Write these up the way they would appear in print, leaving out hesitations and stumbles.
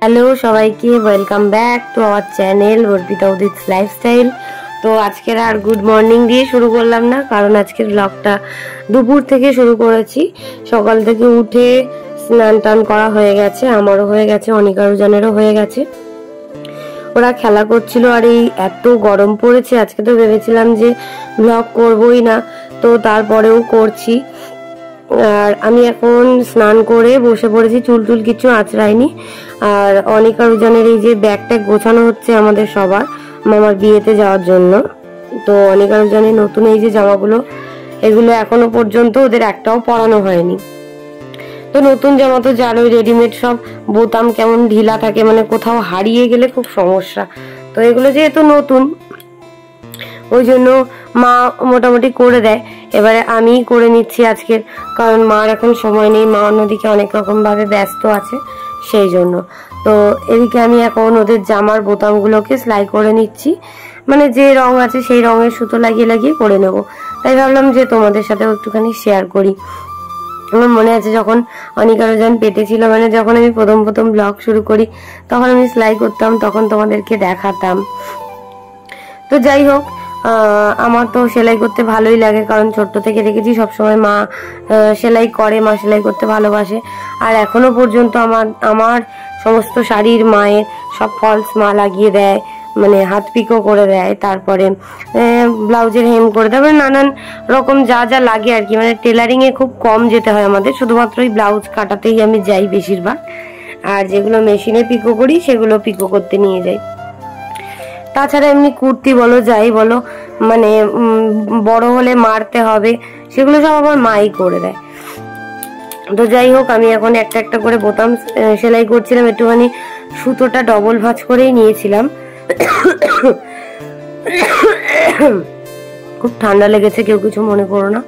Hello সবাইকে, welcome back to our channel Arpita Udit's lifestyle. তো আজকের আর গুড মর্নিং দিয়ে শুরু করলাম না, কারণ আজকের ব্লগটা দুপুর থেকে শুরু করেছি। সকাল থেকে উঠে স্নান টান করা হয়ে গেছে, আমারও হয়ে গেছে, অনিকারুজানেরও হয়ে গেছে। ওরা খেলা করছিল, আর এই এত গরম পড়েছে আজকে, তো ভেবেছিলাম যে ব্লগ করবই না, তো তারপরেও করছি। আর আমি এখন স্নান করে বসে পড়েছি, চুল টুল কিছু আঁচড়াইনি। আর অনিকারুজানের এই যে ব্যাগটা গোছানো হচ্ছে আমাদের সবার মামার বিয়েতে যাওয়ার জন্য। তো অনিকারুজানের নতুন এই যে জামাগুলো, এগুলো এখনো পর্যন্ত ওদের একটাও পরানো হয়নি। তো নতুন জামা তো জানোই, রেডিমেড সব বোতাম কেমন ঢিলা থাকে, মানে কোথাও হারিয়ে গেলে খুব সমস্যা। তো এগুলো যেহেতু নতুন, ওই জন্য মা মোটামুটি করে দেয়। এবারে আমি করে নিচ্ছি আজকের, কারণ মার এখন সময় নেই, মা অন্যদিকে অনেক রকম ভাবে ব্যস্ত আছে, সেই জন্য। তো এদিকে আমি এখন ওদের জামার বোতামগুলোকে সেলাই করে নিচ্ছি, মানে যে রং আছে সেই রঙের সুতো লাগিয়ে লাগিয়ে করে নেব। তাই ভাবলাম যে তোমাদের সাথেও একটুখানি শেয়ার করি। আমার মনে আছে যখন অনিকারুজান পেটে ছিল, মানে যখন আমি প্রথম ব্লগ শুরু করি, তখন আমি সেলাই করতাম, তখন তোমাদেরকে দেখাতাম। তো যাই হোক, আমার তো সেলাই করতে ভালোই লাগে, কারণ ছোট্ট থেকে দেখেছি সবসময় মা সেলাই করে, মা সেলাই করতে ভালোবাসে। আর এখনো পর্যন্ত আমার সমস্ত শাড়ির মায়ের সব ফলস মা লাগিয়ে দেয়, মানে হাত পিকো করে দেয়, তারপরে ব্লাউজের হেম করে দেয়, মানে নানান রকম যা যা লাগে আর কি। মানে টেলারিং এ খুব কম যেতে হয় আমাদের, শুধুমাত্র ওই ব্লাউজ কাটাতেই আমি যাই বেশিরভাগ। আর যেগুলো মেশিনে পিকো করি সেগুলো পিকো করতে নিয়ে যাই। তাছাড়া এমনি কুর্তি বলো, যাই বলো, মানে বড় হলে মারতে হবে, সেগুলো সব আমার মাই করে দেয়। তো যাই হোক, আমি এখন একটা একটা করে বোতাম সেলাই করছিলাম, একটুখানি সুতোটা ডবল ভাঁজ করেই নিয়েছিলাম। খুব ঠান্ডা লেগেছে, কেউ কিছু মনে করো না,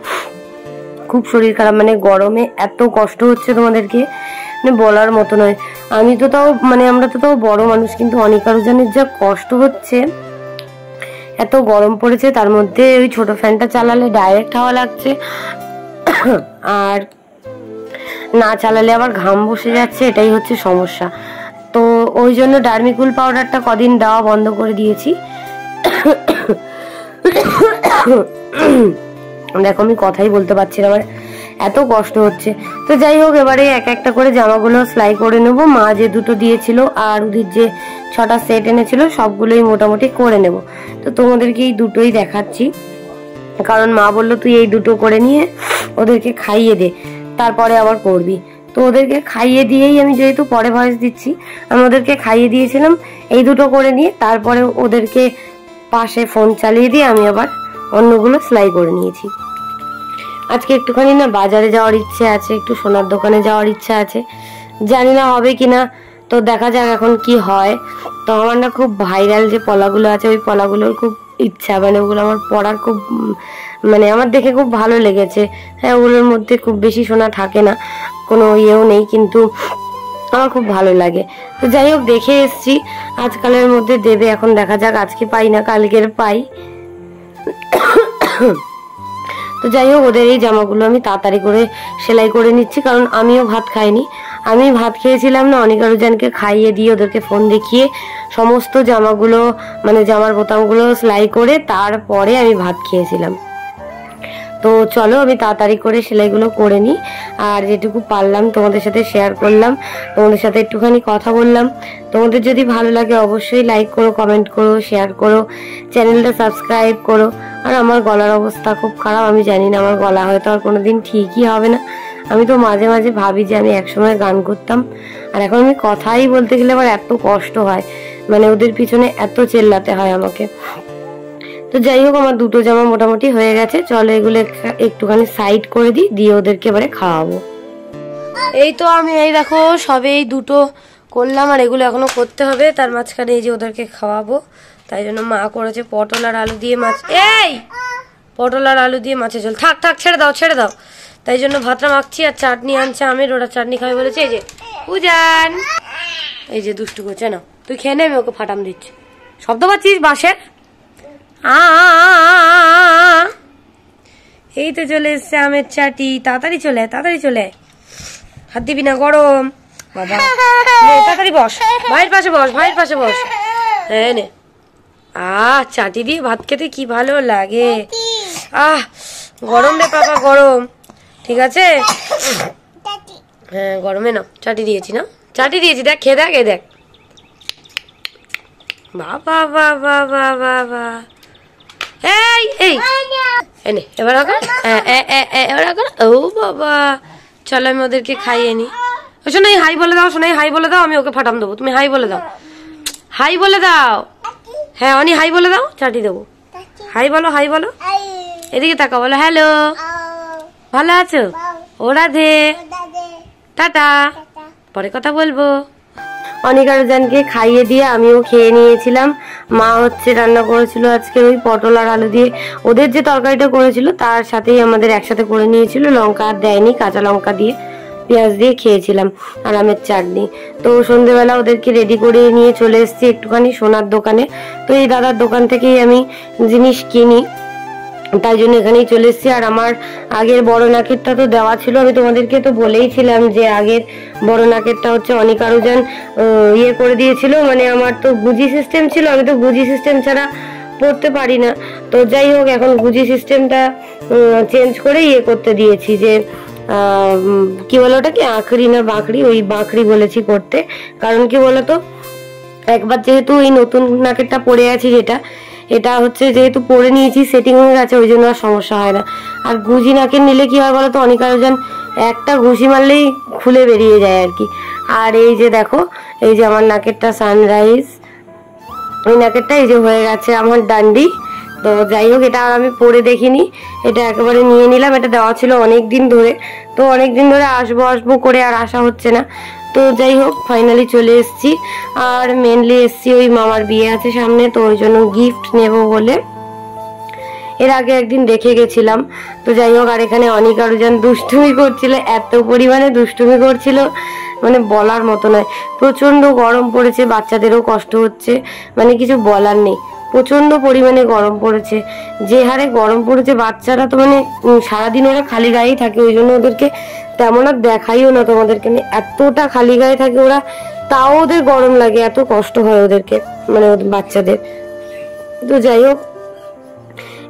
খুব শরীর খারাপ, মানে গরমে এত কষ্ট হচ্ছে তোমাদেরকে মানে বলার মতো নয়। আমি তো তাও মানে আমরা তো তাও বড় মানুষ, কিন্তু অনিকারুজানের যা কষ্ট হচ্ছে, এত গরম পড়েছে, তার মধ্যে ওই ছোট ফ্যানটা চালালে ডাইরেক্ট হাওয়া লাগছে, আর না চালালে আবার ঘাম বসে যাচ্ছে, এটাই হচ্ছে সমস্যা। তো ওই জন্য ডার্মিকুল পাউডারটা কদিন দেওয়া বন্ধ করে দিয়েছি। দেখো আমি কথাই বলতে পারছি না, আমার এত কষ্ট হচ্ছে। তো যাই হোক, এবারে এক একটা করে জামাগুলো সেলাই করে নেব। মা যে দুটো দিয়েছিল আর ওদের যে 6টা সেট এনেছিল, সবগুলোই মোটামুটি করে নেব। তো তোমাদেরকে এই দুটোই দেখাচ্ছি, কারণ মা বললো তুই এই দুটো করে নিয়ে ওদেরকে খাইয়ে দে, তারপরে আবার করবি। তো ওদেরকে খাইয়ে দিয়েই, আমি যেহেতু পরে ভয়েস দিচ্ছি, আমি ওদেরকে খাইয়ে দিয়েছিলাম, এই দুটো করে নিয়ে তারপরে ওদেরকে পাশে ফোন চালিয়ে দিয়ে আমি আবার অন্যগুলো সেলাই করে নিয়েছি। আজকে একটুখানি না বাজারে যাওয়ার ইচ্ছে আছে, একটু সোনার দোকানে যাওয়ার ইচ্ছা আছে, জানি না হবে কিনা, তো দেখা যাক এখন কি হয়। তো আমার না খুব ভাইরাল যে পলাগুলো আছে, ওই পলাগুলোর খুব ইচ্ছা, মানে ওগুলো আমার পরার খুব, মানে আমার দেখে খুব ভালো লেগেছে। হ্যাঁ, ওগুলোর মধ্যে খুব বেশি সোনা থাকে না, কোনো ইয়েও নেই, কিন্তু আমার খুব ভালো লাগে। তো যাই হোক, দেখে এসছি, আজকালের মধ্যে দেবে, এখন দেখা যাক, আজকে পাই না কালকের পাই। তো যাই হোক, ওদের এই জামাগুলো আমি তাড়াতাড়ি করে সেলাই করে নিচ্ছি, কারণ আমিও ভাত খাইনি। আমি ভাত খেয়েছিলাম না, অনিকারুজানকে খাইয়ে দিয়ে ওদেরকে ফোন দেখিয়ে সমস্ত জামাগুলো, মানে জামার বোতামগুলো সেলাই করে তারপরে আমি ভাত খেয়েছিলাম। তো চলো আমি তাড়াতাড়ি করে সেলাইগুলো করে নিই, আর যেটুকু পারলাম তোমাদের সাথে শেয়ার করলাম, তোমাদের সাথে একটুখানি কথা বললাম। তোমাদের যদি ভালো লাগে অবশ্যই লাইক করো, কমেন্ট করো, শেয়ার করো, চ্যানেলটা সাবস্ক্রাইব করো। আর আমার গলার অবস্থা খুব খারাপ, আমি জানি না, আমার গলা হয়তো আর কোনোদিন ঠিকই হবে না। আমি তো মাঝে মাঝে ভাবি যে আমি একসময় গান করতাম, আর এখন আমি কথাই বলতে গেলে আমার এত কষ্ট হয়, মানে ওদের পিছনে এত চেল্লাতে হয় আমাকে। তো যাই হোক, আমার দুটো জামা মোটামুটি হয়ে গেছে, চলো এগুলো একটুখানি সাইড করে দিই, দিয়ে ওদেরকে এবারে খাওয়াবো। এই তো আমি এই দেখো সবে এই দুটো করলাম, আর এগুলো এখনো করতে হবে, তার মাঝখানে এই যে ওদেরকে খাওয়াবো, তাই জন্য মা করেছে পটল আর আলু দিয়ে মাছ, এই পটল আর আলু দিয়ে মাছের ঝোল। থাক থাক, ছেড়ে দাও ছেড়ে দাও। তাই জন্য ভাতটা মাখছি, আর চাটনি আনছে আমের, ওরা চাটনি খাবে বলেছে। এই যে উজান, এই যে দুষ্টু করছে না, তুই খেয়ে নে, আমি ওকে ফাটাম দিচ্ছি। শব্দ পাচ্ছিস বাঁশের? এই তো চলে এসছে আমের চাটি, তাড়াতাড়ি চলে তাড়াতাড়ি চলে, হাত দিবি না, গরম। বাবা তাড়াতাড়ি বস, ভাইয়ের পাশে বস, ভাইয়ের পাশে বস। হ্যাঁ নে। চাটি দিয়ে ভাত খেতে কি ভালো লাগে। গরম রে পাপা, গরম। ঠিক আছে, হ্যাঁ গরমে না চাটি দিয়েছি, না চাটি দিয়েছি, দেখ খেয়ে দেখ, দেখ। বাবা বাবা বাবা বাবা, এই এই এনে এবার এবার ও বাবা, চলো আমি ওদেরকে খাইয়ে নি। শোনাই হাই বলে দাও, শোনাই হাই বলে দাও, আমি ওকে ফাটাম দেবো। তুমি হাই বলে দাও, হাই বলে দাও। হ্যাঁ অনি হাই বলে দাও, চাটি দেবো। হাই বলো, হাই বলো, এদিকে তাকা, বলো হ্যালো, ভালো আছো, ও রাধে, টাটা, পরে কথা বলবো। অনিকা রোজানকে খাইয়ে দিয়ে আমিও খেয়ে নিয়েছিলাম। মা হচ্ছে রান্না করেছিল আজকে ওই পটল আর আলু দিয়ে, ওদের যে তরকারিটা করেছিল তার সাথেই আমাদের একসাথে করে নিয়েছিল, লঙ্কা আর দেয়নি, কাঁচা লঙ্কা দিয়ে পেঁয়াজ দিয়ে খেয়েছিলাম, আর আমের চাটনি। তো সন্ধ্যেবেলা ওদেরকে রেডি করে নিয়ে চলে এসেছি একটুখানি সোনার দোকানে। তো এই দাদার দোকান থেকেই আমি জিনিস কিনি, তাই জন্য এখানেই চলে এসেছি। আর আমার আগের বড় নাকেরটা তো দেওয়া ছিল, আমি তোমাদেরকে তো বলেইছিলাম যে আগের বড় নাকেরটা হচ্ছে অনিকা রোজান ইয়ে করে দিয়েছিল, মানে আমার তো গুজি সিস্টেম ছিল, আমি তো গুজি সিস্টেম ছাড়া পড়তে পারি না। তো যাই হোক, এখন গুজি সিস্টেমটা চেঞ্জ করে ইয়ে করতে দিয়েছি, যে কি বলে ওটাকে, আঁকড়ি না বাঁকড়ি, ওই বাঁকড়ি বলেছি করতে। কারণ কি বলতো, একবার যেহেতু এই নতুন নাকেরটা পরে আছি, যেটা এটা হচ্ছে যেহেতু পরে নিয়েছি, সেটিং হয়ে গেছে, ওই জন্য আর সমস্যা হয় না। আর গুজি নাকের নিলে কি হয় বলতো, অনিকা রোজান একটা ঘুষি মারলেই খুলে বেরিয়ে যায় আর কি। আর এই যে দেখো, এই যে আমার নাকেরটা সানরাইজ, ওই নাকেরটা এই যে হয়ে গেছে আমার ডান্ডি। তো যাই হোক, এটা আর আমি পরে দেখিনি, এটা একেবারে নিয়ে নিলাম। এটা দেওয়া ছিল অনেক দিন ধরে, তো অনেক দিন ধরে আসবো আসবো করে আর আসা হচ্ছে না। তো যাই হোক, ফাইনালি চলে এসেছি। আর মেনলি এসেছি ওই মামার বিয়ে আছে সামনে, তো ওই জন্য গিফট নেব বলে। এর আগে একদিন দেখে গেছিলাম। তো যাই হোক, আর এখানে অনিকা রোজান দুষ্টুমি করছিল, এত পরিমাণে দুষ্টুমি করছিল মানে বলার মতো নয়। প্রচন্ড গরম পড়েছে, বাচ্চাদেরও কষ্ট হচ্ছে, মানে কিছু বলার নেই। প্রচন্ড পরিমাণে গরম পড়েছে, যে হারে গরম পড়েছে, বাচ্চারা তো মানে সারাদিন ওরা খালি গায়েই থাকে, ওই জন্য ওদেরকে তেমন আর দেখাইও না তোমাদেরকে, এতটা খালি গায়ে থাকে ওরা, তাও ওদের গরম লাগে, এত কষ্ট হয় ওদেরকে, মানে ওদের বাচ্চাদের। তো যাই হোক,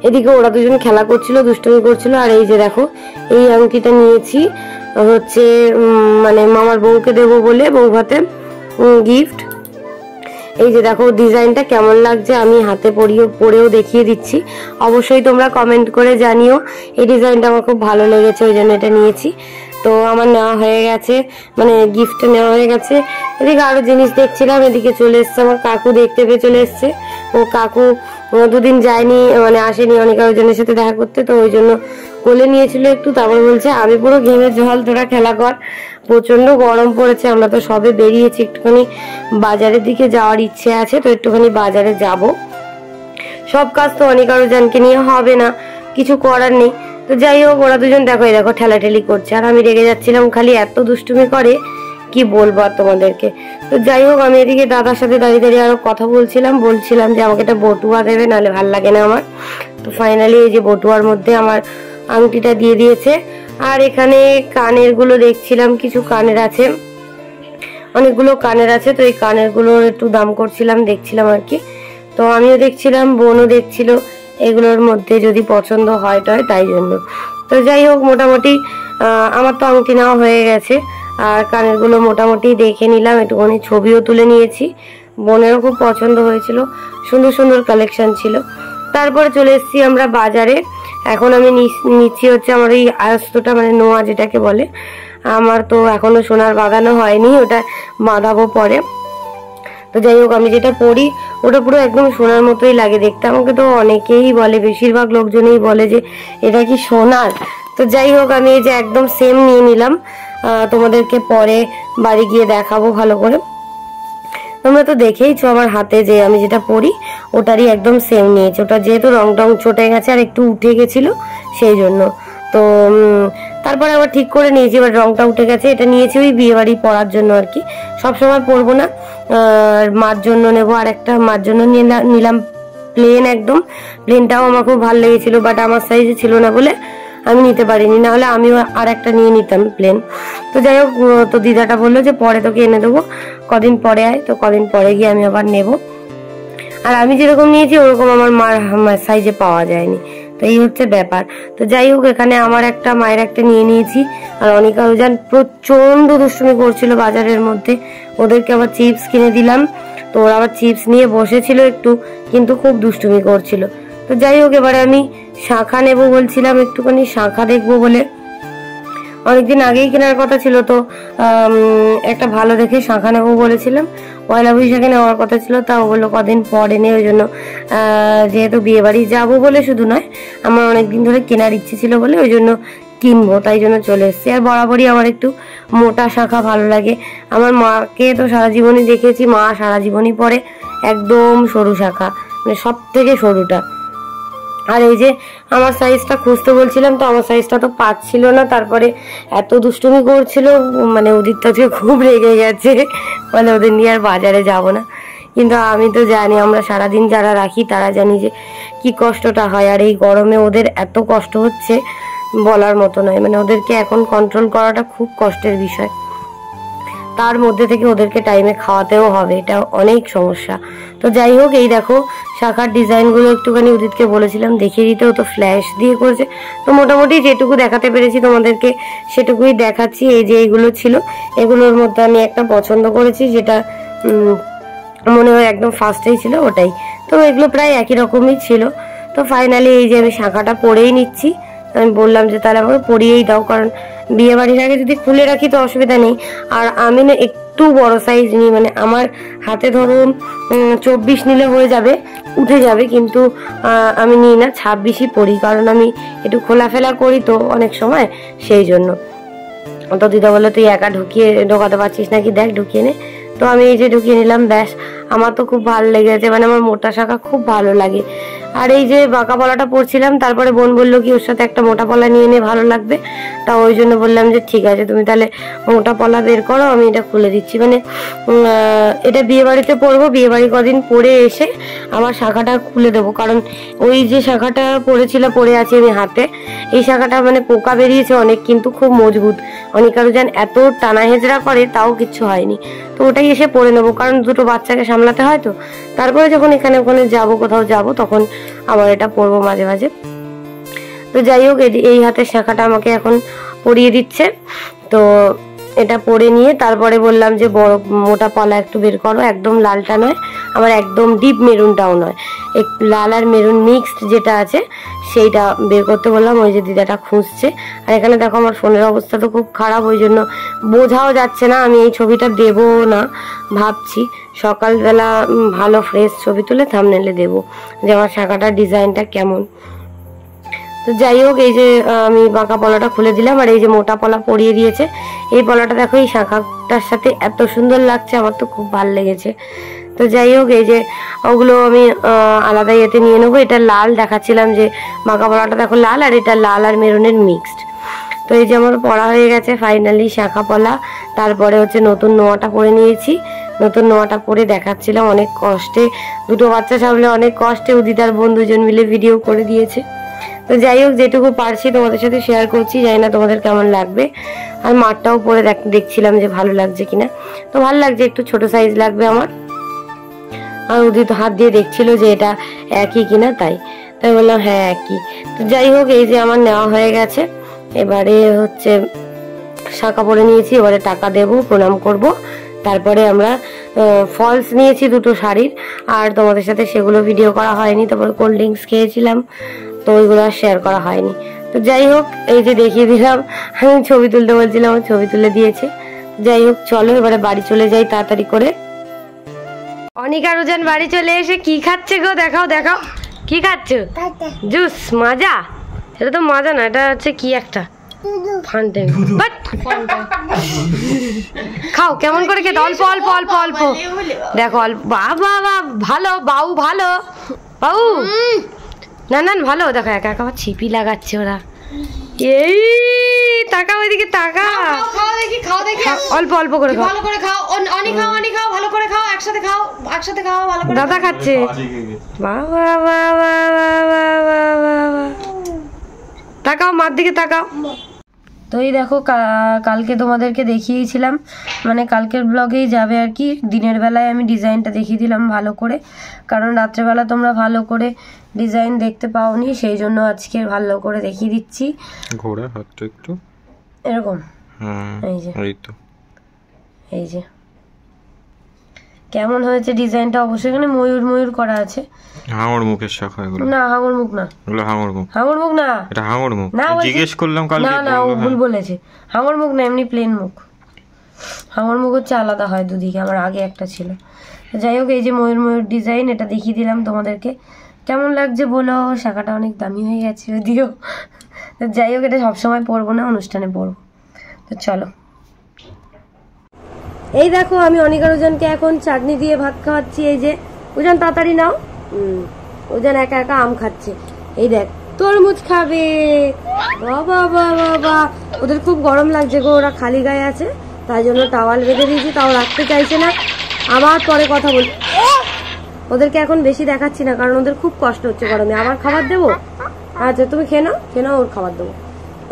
এদিকে ওরা দুজন খেলা করছিল, দুষ্টুমি করছিল। আর এই যে দেখো, এই আংটিটা নিয়েছি হচ্ছে মানে মামার বউকে দেবো বলে, বউ ভাতে গিফট। এই যে দেখো ডিজাইনটা কেমন লাগছে, আমি হাতে পরেও দেখিয়ে দিচ্ছি, অবশ্যই তোমরা কমেন্ট করে জানিও। এই ডিজাইনটা আমার খুব ভালো লেগেছে, ওই জন্য এটা নিয়েছি। তো আমার নেওয়া হয়ে গেছে, মানে গিফট নেওয়া হয়ে গেছে। এদিকে আরো জিনিস দেখছিলাম, এদিকে চলে এসছে আমার কাকু, দেখতে পেয়ে চলে এসছে। ও কাকু দুদিন যায়নি, মানে আসেনি অনিকা রোজানের সাথে দেখা করতে, তো ওই জন্য কোলে নিয়েছিল একটু। তারপর বলছে আমি পুরো ঘেমে জল, তোরা খেলা কর, প্রচন্ড গরম পড়েছে। আমরা তো সবে বেরিয়েছি, একটুখানি বাজারের দিকে যাওয়ার ইচ্ছে আছে, তো একটুখানি বাজারে যাব। সব কাজ তো অনিকা রোজানকে নিয়ে হবে না, কিছু করার নেই। তো যাই হোক, ওরা দুজন দেখো এই দেখো ঠেলাঠেলি করছে, আর আমি রেগে যাচ্ছিলাম, খালি এত দুষ্টুমি করে কি বলবো আর তোমাদেরকে। তো যাই হোক, আমি এদিকে দাদার সাথে দাঁড়িয়ে দাঁড়িয়ে আরো কথা বলছিলাম যে আমাকে একটা বটুয়া দেবে, নাহলে ভাল লাগে না আমার। তো ফাইনালি এই যে বটুয়ার মধ্যে আমার আংটিটা দিয়ে দিয়েছে। আর এখানে কানের গুলো দেখছিলাম, কিছু কানের আছে, অনেকগুলো কানের আছে। তো এই কানের গুলোর একটু দাম করছিলাম, দেখছিলাম আর কি। তো আমিও দেখছিলাম, বোনও দেখছিল, এগুলোর মধ্যে যদি পছন্দ হয় টয়, তাই জন্য। তো যাই হোক, মোটামুটি আমার তো আংটি নেওয়া হয়ে গেছে, আর কানের গুলো মোটামুটি দেখে নিলাম, একটুখানি ছবিও তুলে নিয়েছি। বোনেরও খুব পছন্দ হয়েছিল, সুন্দর সুন্দর কালেকশন ছিল। তারপরে চলে এসেছি আমরা বাজারে। এখন আমি নিচ্ছি হচ্ছে আমার এই আয়স্তটা, মানে নোয়া যেটাকে বলে। আমার তো এখনো সোনার বাঁধানো হয়নি, ওটা বাঁধাবো পরে। তো যাই হোক, আমি যেটা পরি ওটা পুরো একদম সোনার মতোই লাগে দেখতে। আমাকে তো অনেকেই বলে, বেশিরভাগ লোকজনই বলে যে এটা কি সোনার। তো যাই হোক, আমি এই যে একদম সেম নিয়ে নিলাম, তোমাদেরকে পরে বাড়ি গিয়ে দেখাবো ভালো করে। তোমরা তো দেখেইছো আমার হাতে যে আমি যেটা পরি ওটারই একদম সেম নিয়েছি। ওটা যেহেতু রং টং চটে গেছে আর একটু উঠে গেছিল, সেই জন্য। তো তারপরে আবার ঠিক করে নিয়েছি, এবার রংটা উঠে গেছে। এটা নিয়েছি ওই বিয়ে বাড়ি পরার জন্য আর কি, সবসময় পরবো না, মার জন্য নেবো। আর একটা মার জন্য নিলাম প্লেন, একদম প্লেনটাও আমার খুব ভালো লেগেছিল, বাট আমার সাইজে ছিল না বলে আমি নিতে পারিনি, নাহলে আমিও আর একটা নিয়ে নিতাম প্লেন। তো যাই হোক, তো দিদাটা বললো যে পরে তোকে এনে দেবো, কদিন পরে আয়। তো কদিন পরে গিয়ে আমি আবার নেবো। আর আমি যেরকম নিয়েছি ওরকম আমার মার সাইজে পাওয়া যায়নি, তো এই হচ্ছে ব্যাপার। তো যাই হোক, এখানে আমার একটা, মায়ের একটা নিয়ে নিয়েছি। আর অনিকা রুজান প্রচন্ড দুষ্টুমি করছিল বাজারের মধ্যে, ওদেরকে আবার চিপস কিনে দিলাম। তো ওরা আবার চিপস নিয়ে বসেছিল একটু, কিন্তু খুব দুষ্টুমি করছিল। তো যাই হোক, এবারে আমি শাঁখা নেবো বলছিলাম, একটুখানি শাঁখা দেখবো বলে। অনেকদিন আগেই কেনার কথা ছিল, তো একটা ভালো দেখে শাঁখা নেবো বলেছিলাম। পয়লা বৈশাখে নেওয়ার কথা ছিল, তা ওগুলো কদিন পরে নেই। ওই জন্য যেহেতু বিয়ে বাড়ি যাবো বলে শুধু নয়, আমার অনেকদিন ধরে কেনার ইচ্ছে ছিল বলে ওই জন্য কিনবো, তাই জন্য চলে এসেছি। আর বরাবরই আমার একটু মোটা শাঁখা ভালো লাগে। আমার মাকে তো সারা জীবনই দেখেছি, মা সারা জীবনই পরে একদম সরু শাঁখা, মানে সব থেকে সরুটা। আর এই যে আমার সাইজটা খুঁজতে বলছিলাম, তো আমার সাইজটা তো পাচ্ছিল না। তারপরে এত দুষ্টুমি করছিল, মানে ওদের তো খুব রেগে গেছে, বলে ওদের নিয়ে আর বাজারে যাব না। কিন্তু আমি তো জানি, আমরা সারাদিন যারা রাখি তারা জানি যে কি কষ্টটা হয়। আর এই গরমে ওদের এত কষ্ট হচ্ছে বলার মতো নয়, মানে ওদেরকে এখন কন্ট্রোল করাটা খুব কষ্টের বিষয়। তার মধ্যে থেকে ওদেরকে টাইমে খাওয়াতেও হবে, এটা অনেক সমস্যা। তো যাই হোক, এই দেখো শাখার ডিজাইনগুলো একটুখানি উদিতকে বলেছিলাম দেখিয়ে দিতে, ও তো ফ্ল্যাশ দিয়ে করেছে। তো মোটামুটি যেটুকু দেখাতে পেরেছি তোমাদেরকে সেটুকুই দেখাচ্ছি। এই যে এইগুলো ছিল, এগুলোর মধ্যে আমি একটা পছন্দ করেছি, যেটা মনে হয় একদম ফার্স্টেই ছিল ওটাই। তো এগুলো প্রায় একই রকমই ছিল। তো ফাইনালি এই যে আমি শাখাটা পরেই নিচ্ছি। আমি বললাম যে তাহলে আমাকে পরিয়েই দাও, কারণ বিয়ে বাড়ির আগে যদি খুলে রাখি তো অসুবিধা নেই। আর আমি না একটু বড় সাইজ নিই, মানে আমার হাতে ধরুন 24 নিলে হয়ে যাবে, উঠে যাবে, কিন্তু আমি নিই না, 26ই পরি, কারণ আমি একটু খোলাফেলা করি তো অনেক সময়, সেই জন্য। তো দিদা বললো তুই একা ঢোকাতে পারছিস নাকি, দেখ ঢুকিয়ে নে। তো আমি এই যে ঢুকিয়ে নিলাম, ব্যাস। আমার তো খুব ভালো লেগেছে, মানে আমার মোটা শাঁখা খুব ভালো লাগে। আর এই যে বাঁকা পলাটা পরছিলাম, তারপরে বোন বললো কি ওর সাথে একটা মোটা পলা নিয়ে নে, ভালো লাগবে। তা ওই জন্য বললাম যে ঠিক আছে, তুমি তাহলে মোটা পলা বের করো, আমি এটা খুলে দিচ্ছি। মানে এটা বিয়ে বাড়িতে পরবো, বিয়ে বাড়ি কদিন পরে এসে আমার শাখাটা খুলে দেবো, কারণ ওই যে শাখাটা পরে আছি আমি হাতে, এই শাখাটা মানে পোকা বেরিয়েছে অনেক, কিন্তু খুব মজবুত। অনিকা রুজান এত টানা হেজরা করে, তাও কিচ্ছু হয়নি। তো ওটাই এসে পরে নেবো, কারণ দুটো বাচ্চাকে সামলাতে হয়। তো তারপরে যখন এখানে ওখানে যাবো, কোথাও যাবো, তখন আবার এটা পরবো মাঝে মাঝে। তো যাই হোক, এই হাতের শাখাটা আমাকে এখন পরিয়ে দিচ্ছে। তো এটা পরে নিয়ে তারপরে বললাম যে বড় মোটা পলা একটু বের করো, একদম লালটা নয়, আবার একদম ডিপ মেরুনটাও নয়, একটু লাল আর মেরুন মিক্সড যেটা আছে সেইটা বের করতে বললাম। ওই যে দিদাটা খুঁজছে। আর এখানে দেখো আমার ফোনের অবস্থা তো খুব খারাপ, ওই জন্য বোঝাও যাচ্ছে না। আমি এই ছবিটা দেবো না ভাবছি, সকালবেলা ভালো ফ্রেশ ছবি তুলে থাম্বনেলে দেবো যে আমার শাখাটার ডিজাইনটা কেমন। তো যাই হোক, এই যে আমি বাঁকা পলাটা খুলে দিলাম, আর এই যে মোটা পলা পরিয়ে দিয়েছে। এই পলাটা দেখো এই শাখাটার সাথে এত সুন্দর লাগছে, আমার তো খুব ভালো লেগেছে। তো যাই হোক, এই যে ওগুলো আমি আলাদা ইয়েতে নিয়ে নেবো। এটা লাল দেখাচ্ছিলাম যে বাঁকা পলাটা দেখো লাল, আর এটা লাল আর মেরুনের মিক্সড। তো এই যে আমার পরা হয়ে গেছে ফাইনালি শাখা পলা। তারপরে হচ্ছে নতুন নোয়াটা পরে নিয়েছি। নতুন নোয়াটা পরে দেখাচ্ছিলাম অনেক কষ্টে, দুটো বাচ্চা সামলে অনেক কষ্টে উদিতার বোন দুজন মিলে ভিডিও করে দিয়েছে। তো যাই হোক, যেটুকু পারছি তোমাদের সাথে শেয়ার করছি, জানি না তোমাদের কেমন লাগবে। আর মাঠটাও পরে দেখছিলাম যে ভালো লাগছে কিনা। তো ভালো লাগছে, একটু ছোট সাইজ লাগবে আমার। আর উদিত হাত দিয়ে দেখছিল যে এটা একই কিনা, তাই বললাম হ্যাঁ একই। তো যাই হোক, এই যে আমার নেওয়া হয়ে গেছে। এবারে হচ্ছে শাখা পরে নিয়েছি, এবারে টাকা দেব, প্রণাম করব। তারপরে আমরা ফলস নিয়েছি দুটো শাড়ির, আর তোমাদের সাথে সেগুলো ভিডিও করা হয়নি। তারপরে কোল্ড ড্রিঙ্কস খেয়েছিলাম, তো ওইগুলো আর শেয়ার করা হয়নি। তো যাই হোক, এই যে দেখিয়ে দিলাম, আমি ছবি তুলতে বলছিলাম, ছবি তুলে দিয়েছে। যাই হোক, চলো এবারে বাড়ি চলে যাই তাড়াতাড়ি করে। অনিকা রুজান বাড়ি চলে এসে কি খাচ্ছে গো, দেখাও দেখাও, কি খাচ্ছ? জুস। মাজা? এটা তো মাজা না, এটা হচ্ছে কি একটা ফান্টেন। খাও, কেমন করে খেতে, অল্প অল্প অল্প অল্প দেখো, অল্প। বাবা ভালো, বাউ ভালো, বাউ না না ভালো। দেখো একা একা ছিপি লাগাচ্ছে ওরা। এই টাকা ওইদিকে টাকা, খাও দেখি, খাও দেখি, অল্প অল্প করে খাও, ভালো করে খাও, অনি খাও, অনি খাও, ভালো করে খাও, একসাথে খাও, একসাথে খাও, ভালো করে। দাদা খাচ্ছে। বাবা তাকাও মার দিকে তাকাও। তো এই দেখো কালকে তোমাদেরকে দেখিয়েছিলাম, মানে কালকের ব্লগেই যাবে আর কি। দিনের বেলায় আমি ডিজাইনটা দেখিয়ে দিলাম ভালো করে, কারণ রাত্রেবেলা তোমরা ভালো করে ডিজাইন দেখতে পাওনি, সেই জন্য আজকে ভালো করে দেখিয়ে দিচ্ছি। ঘোড়া হাতটা একটু এরকম, এই যে এই যে কেমন হয়েছে ডিজাইনটা অবশ্যই। এখানে ময়ূর ময়ূর করা আছে, হাঙর মুখের শাখা এগুলো। না হাঙর মুখ না, এগুলো হাঙর মুখ। হাঙর মুখ না, এটা হাঙর মুখ না জিজ্ঞেস করলাম কালকে। না না ও ভুল বলেছে, হাঙর মুখ না, এমনি প্লেন মুখ। হাঙর মুখ হচ্ছে আলাদা হয় দুদিকে, আমার আগে একটা ছিল। যাই হোক এই যে ময়ূর ময়ূর ডিজাইন, এটা দেখিয়ে দিলাম তোমাদেরকে। কেমন লাগছে বলো, শাখাটা অনেক দামি হয়ে গেছে যদিও। যাই হোক এটা সবসময় পরবো না, অনুষ্ঠানে পরবো। তো চলো, এই দেখো আমি অনিকার ওজনকে এখন চাটনি দিয়ে ভাত খাওয়াচ্ছি। এই যে ওজন তাড়াতাড়ি নাও, ওজন একা একা আম খাচ্ছে। এই দেখ তরমুজ খাবে, বাবা বাবা। ওদের খুব গরম লাগছে গো, ওরা খালি গায়ে আছে, তাই জন্য টাওয়াল বেঁধে দিয়েছি, তাও রাখতে চাইছে না। আবার পরে কথা বলি, ওদেরকে এখন বেশি দেখাচ্ছি না, কারণ ওদের খুব কষ্ট হচ্ছে গরমে। আবার খাবার দেবো? আচ্ছা তুমি খেয়ে নাও, খেয়ে নাও, ওর খাবার দেবো।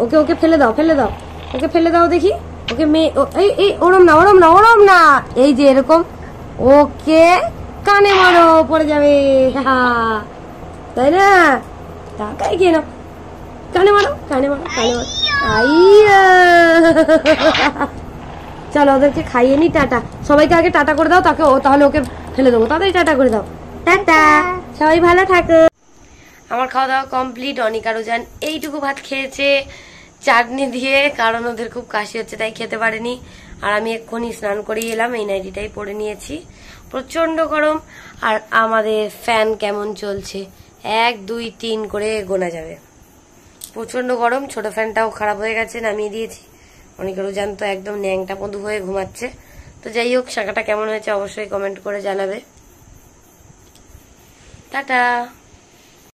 ওকে ওকে ফেলে দাও, ফেলে দাও, ওকে ফেলে দাও দেখি। ওকে মেয়ে, এই ওরম না, ওরম না, ওরম না, এই যে এরকম। ওকে কানে মারো, পড়ে যাবে, তাই না? টাকাই খেয়ে নাও, কানে মারো, কানে মারো, কানে মারো। আইয়া চলো ওদেরকে খাইয়ে নি। টাটা, সবাইকে আগে টাটা করে দাও, তাহলে ওকে ফেলে দেবো। তাড়াতাড়ি টাটা করে দাও, টাটা, সবাই ভালো থাকো। আমার খাওয়া দাওয়া কমপ্লিট। অনিকা রোজান এইটুকু ভাত খেয়েছে চাটনি দিয়ে, কারণ ওদের খুব কাশি হচ্ছে তাই খেতে পারেনি। আর আমি এক্ষুনি স্নান করেই এলাম, এই নাইটিটাই পরে নিয়েছি। প্রচন্ড গরম। আর আমাদের ফ্যান কেমন চলছে, 1 2 3 করে গোনা যাবে। প্রচন্ড গরম, ছোট ফ্যানটাও খারাপ হয়ে গেছে, নামিয়ে দিয়েছি। অনিকা রোজান তো একদম ন্যাংটা পদু হয়ে ঘুমাচ্ছে। তো যাই হোক শাখাটা কেমন হয়েছে অবশ্যই কমেন্ট করে জানাবে। টাটা।